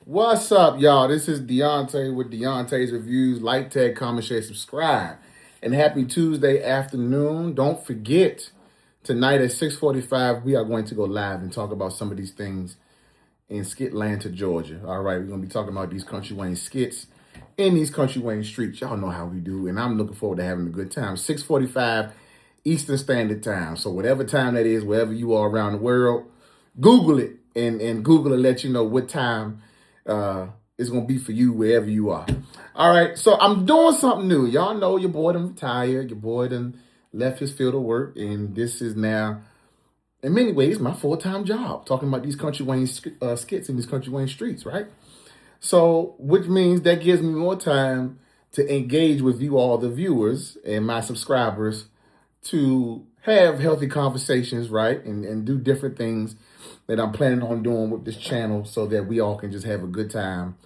What's up, y'all? This is Deontay with Deontay's Reviews. Like, tag, comment, share, subscribe. And happy Tuesday afternoon. Don't forget, tonight at 6:45, we are going to go live and talk about some of these things in Skitlanta, Georgia. All right, we're going to be talking about these Kountry Wayne skits in these Kountry Wayne streets. Y'all know how we do, and I'm looking forward to having a good time. 6:45 Eastern Standard Time. So whatever time that is, wherever you are around the world, Google it, and Google will let you know what time it's going to be for you wherever you are. All right, so I'm doing something new. Y'all know your boy done retired. Your boy done left his field of work, and this is now, in many ways, my full-time job, talking about these Kountry Wayne skits in these Kountry Wayne streets, right? So, which means that gives me more time to engage with you all, the viewers and my subscribers, to have healthy conversations, right? And do different things that I'm planning on doing with this channel so that we all can just have a good time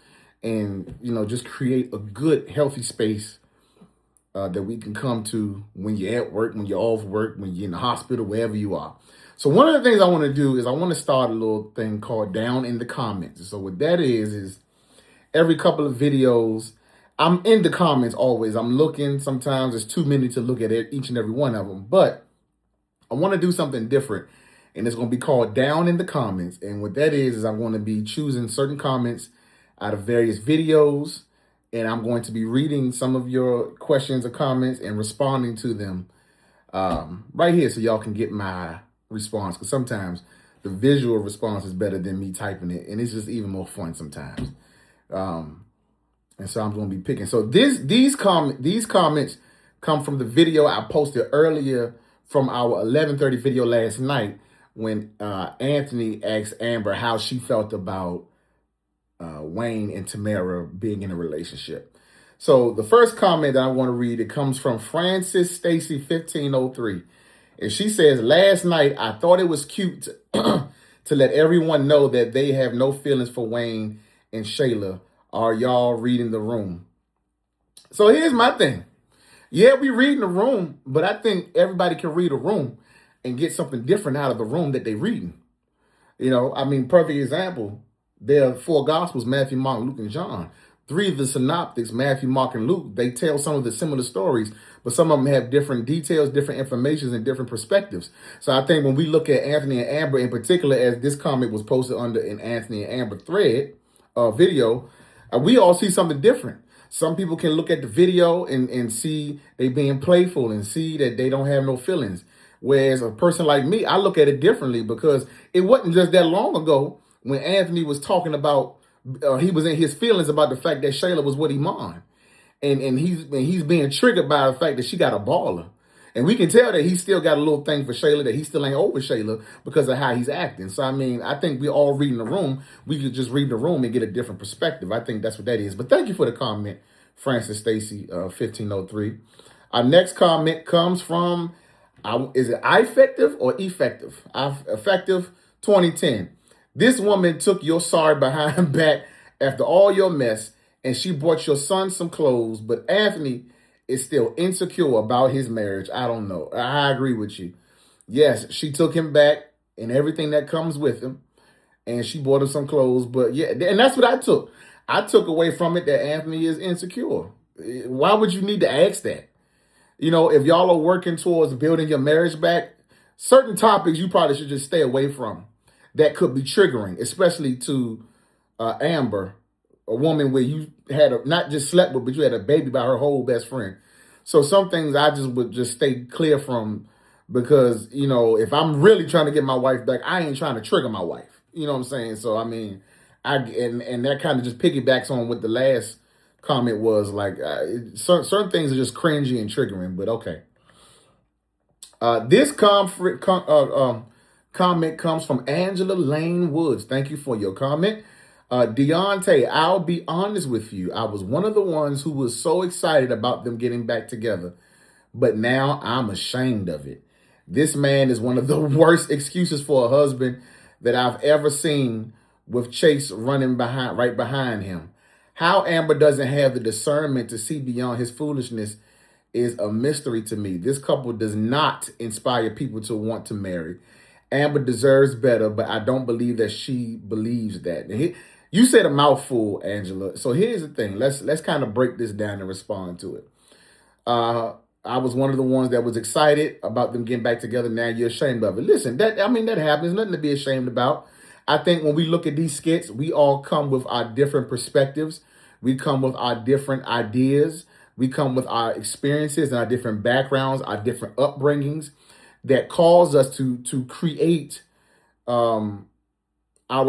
and, just create a good, healthy space that we can come to when you're at work, when you're off work, when you're in the hospital, wherever you are. So one of the things I want to do is I want to start a little thing called Down in the Comments. So what that is every couple of videos, I'm in the comments always. I'm looking. Sometimes it's too many to look at each and every one of them. But I want to do something different. And it's going to be called Down in the Comments. And what that is I'm going to be choosing certain comments out of various videos. And I'm going to be reading some of your questions or comments and responding to them right here so y'all can get my response. Because sometimes the visual response is better than me typing it. And it's just even more fun sometimes. And so I'm going to be picking. So these comments come from the video I posted earlier from our 11:30 video last night when Anthony asked Amber how she felt about Wayne and Tamara being in a relationship. So the first comment that I want to read, it comes from Francis Stacy 1503. And she says, last night, I thought it was cute to let everyone know that they have no feelings for Wayne and Shayla. Are y'all reading the room? So here's my thing. Yeah, we reading the room, but I think everybody can read a room and get something different out of the room that they reading. Perfect example. There are four Gospels, Matthew, Mark, Luke, and John. Three of the synoptics, Matthew, Mark, and Luke, they tell some of the similar stories, but some of them have different details, different informations, and different perspectives. So I think when we look at Anthony and Amber in particular, as this comment was posted under an Anthony and Amber thread video, we all see something different. Some people can look at the video and see they being playful and see that they don't have no feelings. Whereas a person like me, I look at it differently because it wasn't just that long ago when Anthony was talking about, he was in his feelings about the fact that Shayla was with Iman. And he's being triggered by the fact that she got a baller. And we can tell that he still got a little thing for Shayla, that he still ain't over Shayla because of how he's acting. So, I think we all reading the room. We could just read the room and get a different perspective. I think that's what that is. But thank you for the comment, Francis Stacy, 1503. Our next comment comes from, is it effective or effective? Effective 2010. This woman took your sorry behind back after all your mess, and she bought your son some clothes, but Anthony is still insecure about his marriage. I don't know. I agree with you. Yes, she took him back and everything that comes with him, and she bought him some clothes. But yeah, and that's what I took. I took away from it that Anthony is insecure. Why would you need to ask that? If y'all are working towards building your marriage back, certain topics you probably should just stay away from. That could be triggering, especially to Amber, a woman where you had not just slept with, but you had a baby by her whole best friend. So some things I just would just stay clear from because, if I'm really trying to get my wife back, I ain't trying to trigger my wife. You know what I'm saying? So, and that kind of just piggybacks on what the last comment was. Like, certain things are just cringy and triggering, but okay. This comment comes from Angela Lane Woods. Thank you for your comment. Deontay, I'll be honest with you. I was one of the ones who was so excited about them getting back together, but now I'm ashamed of it. This man is one of the worst excuses for a husband that I've ever seen, with Chase running right behind him. How Amber doesn't have the discernment to see beyond his foolishness is a mystery to me. This couple does not inspire people to want to marry. Amber deserves better, but I don't believe that she believes that. You said a mouthful, Angela. So here's the thing. Let's kind of break this down and respond to it. Uh, I was one of the ones that was excited about them getting back together. Now you're ashamed of it. Listen, that happens. Nothing to be ashamed about. I think when we look at these skits, we all come with our different perspectives. We come with our different ideas. We come with our experiences and our different backgrounds, our different upbringings that cause us to create our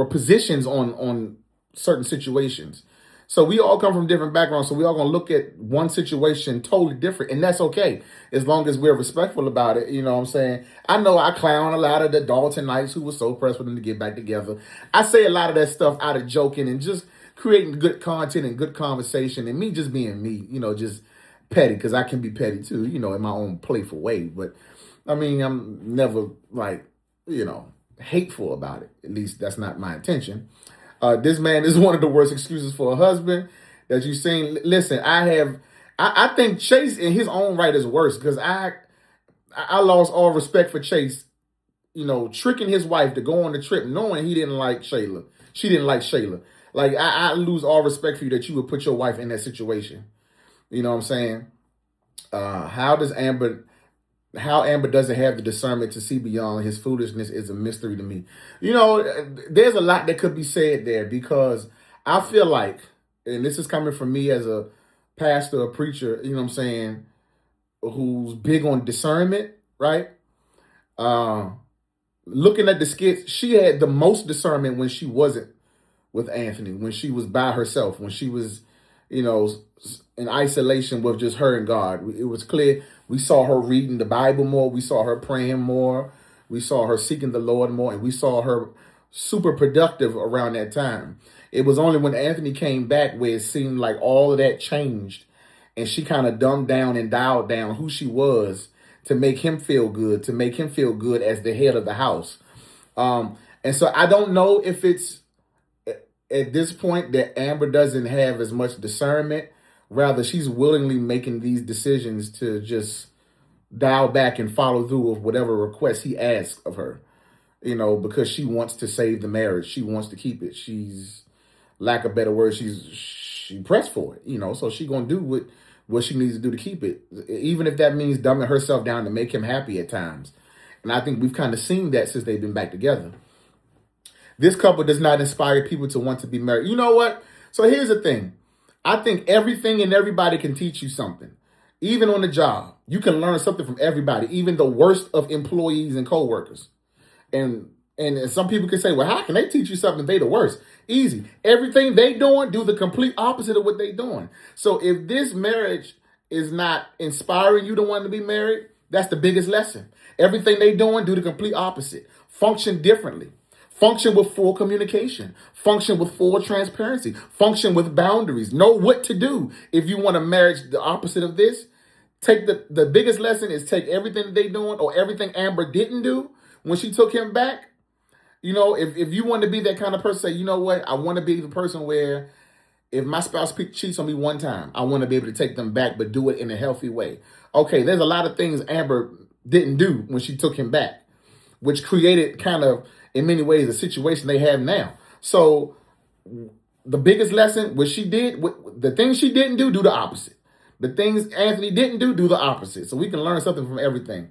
positions on certain situations. So we all come from different backgrounds. So we all gonna look at one situation totally different, and that's okay as long as we're respectful about it. You know what I'm saying? I know I clown a lot of the Daltonites who were so pressed for them to get back together. I say a lot of that stuff out of joking and just creating good content and good conversation, and me just being me. You know, just petty, because I can be petty too. You know, in my own playful way. But I mean, I'm never like, hateful about it. At least that's not my intention. This man is one of the worst excuses for a husband that you've seen. Listen, I think Chase in his own right is worse, because I lost all respect for Chase, tricking his wife to go on the trip knowing he didn't like Shayla. She didn't like Shayla. Like, I lose all respect for you that you would put your wife in that situation. You know what I'm saying? How Amber doesn't have the discernment to see beyond his foolishness is a mystery to me. There's a lot that could be said there, because I feel like, and this is coming from me as a pastor, a preacher, who's big on discernment, right? Looking at the skits, she had the most discernment when she wasn't with Anthony, when she was by herself, when she was, in isolation with just her and God. It was clear. We saw her reading the Bible more. We saw her praying more. We saw her seeking the Lord more. And we saw her super productive around that time. It was only when Anthony came back where it seemed like all of that changed. And she kind of dumbed down and dialed down who she was to make him feel good, as the head of the house. And so I don't know if it's at this point that Amber doesn't have as much discernment. Rather, she's willingly making these decisions to just dial back and follow through with whatever request he asks of her, because she wants to save the marriage. She wants to keep it. She's, lack of better word, she pressed for it, so she's going to do what she needs to do to keep it, even if that means dumbing herself down to make him happy at times. And I think we've kind of seen that since they've been back together. This couple does not inspire people to want to be married. You know what? So here's the thing. I think everything and everybody can teach you something. Even on the job, you can learn something from everybody, even the worst of employees and coworkers. And some people can say, well, how can they teach you something if they the worst? Easy. Everything they doing, do the complete opposite of what they doing. So if this marriage is not inspiring you to want to be married, that's the biggest lesson. Everything they doing, do the complete opposite. Function differently. Function with full communication. Function with full transparency. Function with boundaries. Know what to do. If you want a marriage the opposite of this, take the biggest lesson is take everything they doing or everything Amber didn't do when she took him back. If you want to be that kind of person, say, you know what? I want to be the person where if my spouse cheats on me one time, I want to be able to take them back, but do it in a healthy way. Okay, there's a lot of things Amber didn't do when she took him back, which created kind of, in many ways, the situation they have now. So the biggest lesson, the things she didn't do the opposite. The things Anthony didn't do the opposite. So we can learn something from everything.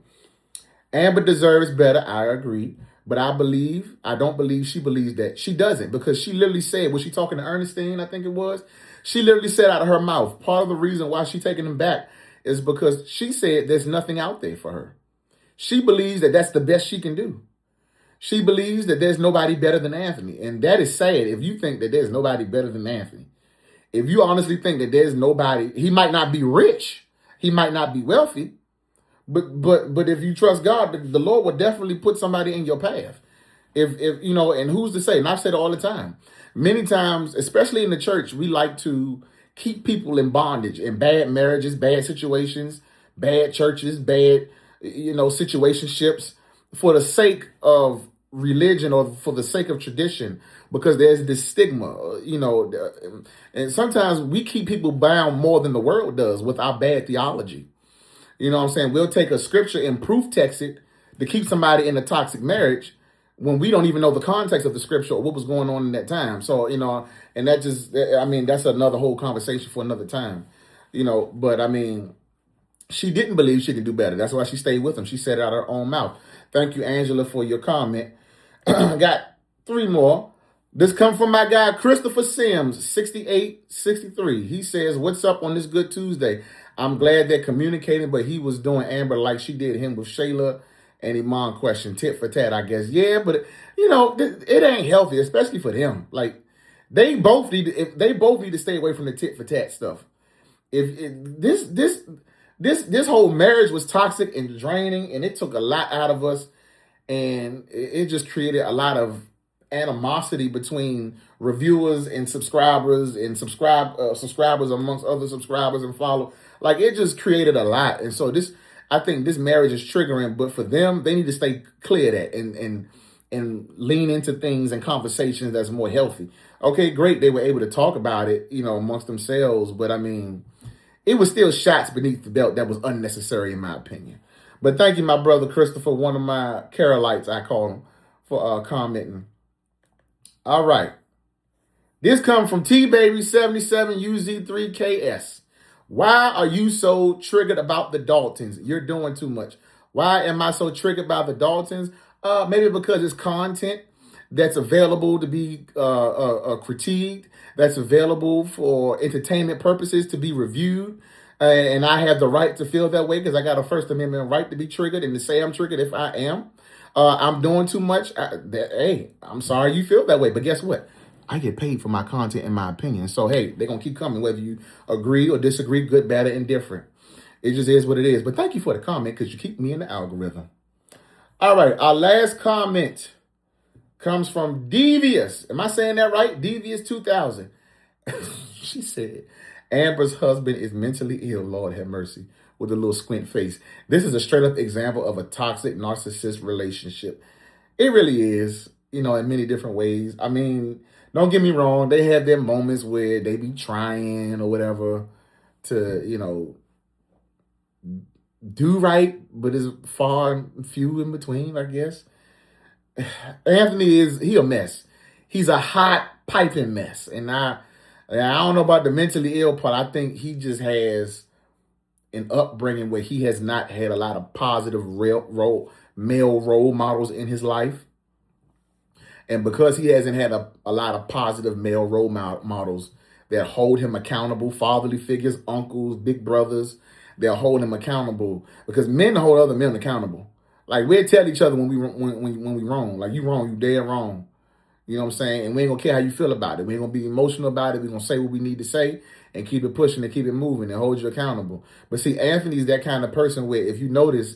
Amber deserves better, I agree. But I don't believe she believes that. She doesn't, because she literally said, was she talking to Ernestine, I think it was? She literally said out of her mouth, part of the reason why she's taking him back is because she said there's nothing out there for her. She believes that that's the best she can do. She believes that there's nobody better than Anthony. And that is sad if you think that there's nobody better than Anthony. If you honestly think that there's nobody, he might not be rich. He might not be wealthy. But if you trust God, the Lord will definitely put somebody in your path. If and who's to say? And I've said it all the time. Many times, especially in the church, we like to keep people in bondage, in bad marriages, bad situations, bad churches, bad, situationships for the sake of religion or for the sake of tradition, because there's this stigma, and sometimes we keep people bound more than the world does with our bad theology. You know what I'm saying? We'll take a scripture and proof text it to keep somebody in a toxic marriage when we don't even know the context of the scripture or what was going on in that time. So, and that just, I mean, that's another whole conversation for another time, but I mean, she didn't believe she could do better. That's why she stayed with him. She said it out of her own mouth. Thank you, Angela, for your comment. Got 3 more. This come from my guy, Christopher Sims, 6863. He says, what's up on this good Tuesday? I'm glad they're communicating, but he was doing Amber like she did him with Shayla and Iman question. Tit for tat, I guess. Yeah, but, it ain't healthy, especially for them. Like, they both need to stay away from the tit for tat stuff. This whole marriage was toxic and draining, and it took a lot out of us, and it just created a lot of animosity between reviewers and subscribers and subscribers amongst other subscribers and follow. Like, it just created a lot. And so I think this marriage is triggering, but for them, they need to stay clear of that and lean into things and conversations that's more healthy. Okay, great. They were able to talk about it, amongst themselves. But I mean, it was still shots beneath the belt that was unnecessary in my opinion. But thank you, my brother Christopher, one of my Carolites, I call him, for commenting. All right. This comes from TBaby77UZ3KS. Why are you so triggered about the Daltons? You're doing too much. Why am I so triggered by the Daltons? Maybe because it's content that's available to be critiqued, that's available for entertainment purposes to be reviewed. And I have the right to feel that way because I got a First Amendment right to be triggered and to say I'm triggered if I am. I'm doing too much. Hey, I'm sorry you feel that way. But guess what? I get paid for my content and my opinion. So, hey, they're going to keep coming, whether you agree or disagree, good, bad, or indifferent. It just is what it is. But thank you for the comment because you keep me in the algorithm. All right. Our last comment comes from Devious. Am I saying that right? Devious 2000. She said, Amber's husband is mentally ill. Lord have mercy. With a little squint face. This is a straight up example of a toxic narcissist relationship. It really is, in many different ways. I mean, don't get me wrong. They have their moments where they be trying or whatever to, do right, but it's far and few in between, I guess. Anthony he a mess. He's a hot piping mess. And I don't know about the mentally ill part. I think he just has an upbringing where he has not had a lot of positive male role models in his life. And because he hasn't had a lot of positive male role models that hold him accountable, fatherly figures, uncles, big brothers, they'll hold him accountable because men hold other men accountable. Like, we'll tell each other when we wrong. Like, you wrong, you dead wrong. You know what I'm saying? And we ain't going to care how you feel about it. We ain't going to be emotional about it. We're going to say what we need to say and keep it pushing and keep it moving and hold you accountable. But see, Anthony's that kind of person where, if you notice,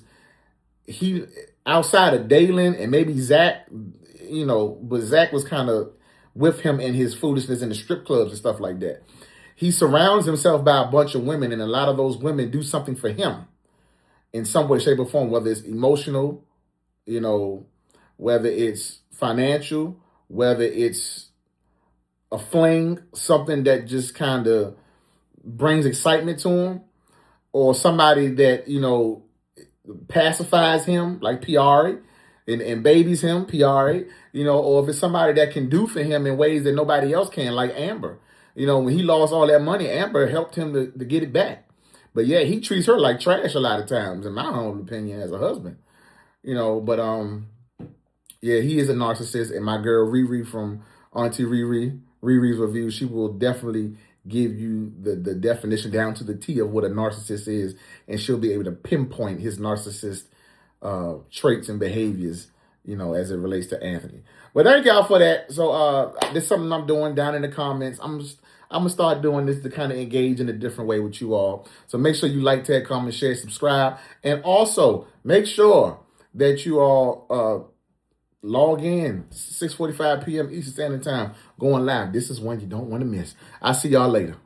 he, outside of Dalen and maybe Zach, but Zach was kind of with him in his foolishness in the strip clubs and stuff like that. He surrounds himself by a bunch of women, and a lot of those women do something for him in some way, shape, or form, whether it's emotional, whether it's financial, whether it's a fling, something that just kind of brings excitement to him, or somebody that, pacifies him, like Piari, and babies him, Piari, or if it's somebody that can do for him in ways that nobody else can, like Amber. When he lost all that money, Amber helped him to get it back. But yeah, he treats her like trash a lot of times, in my own opinion, as a husband. Yeah, he is a narcissist. And my girl Riri from Auntie Riri's review, she will definitely give you the definition down to the T of what a narcissist is. And she'll be able to pinpoint his narcissist traits and behaviors, as it relates to Anthony. But thank y'all for that. So this is something I'm doing down in the comments. I'm going to start doing this to kind of engage in a different way with you all. So make sure you like, tag, comment, share, subscribe. And also make sure that you all log in 6:45 p.m. Eastern Standard Time, going live. This is one you don't want to miss. I'll see y'all later.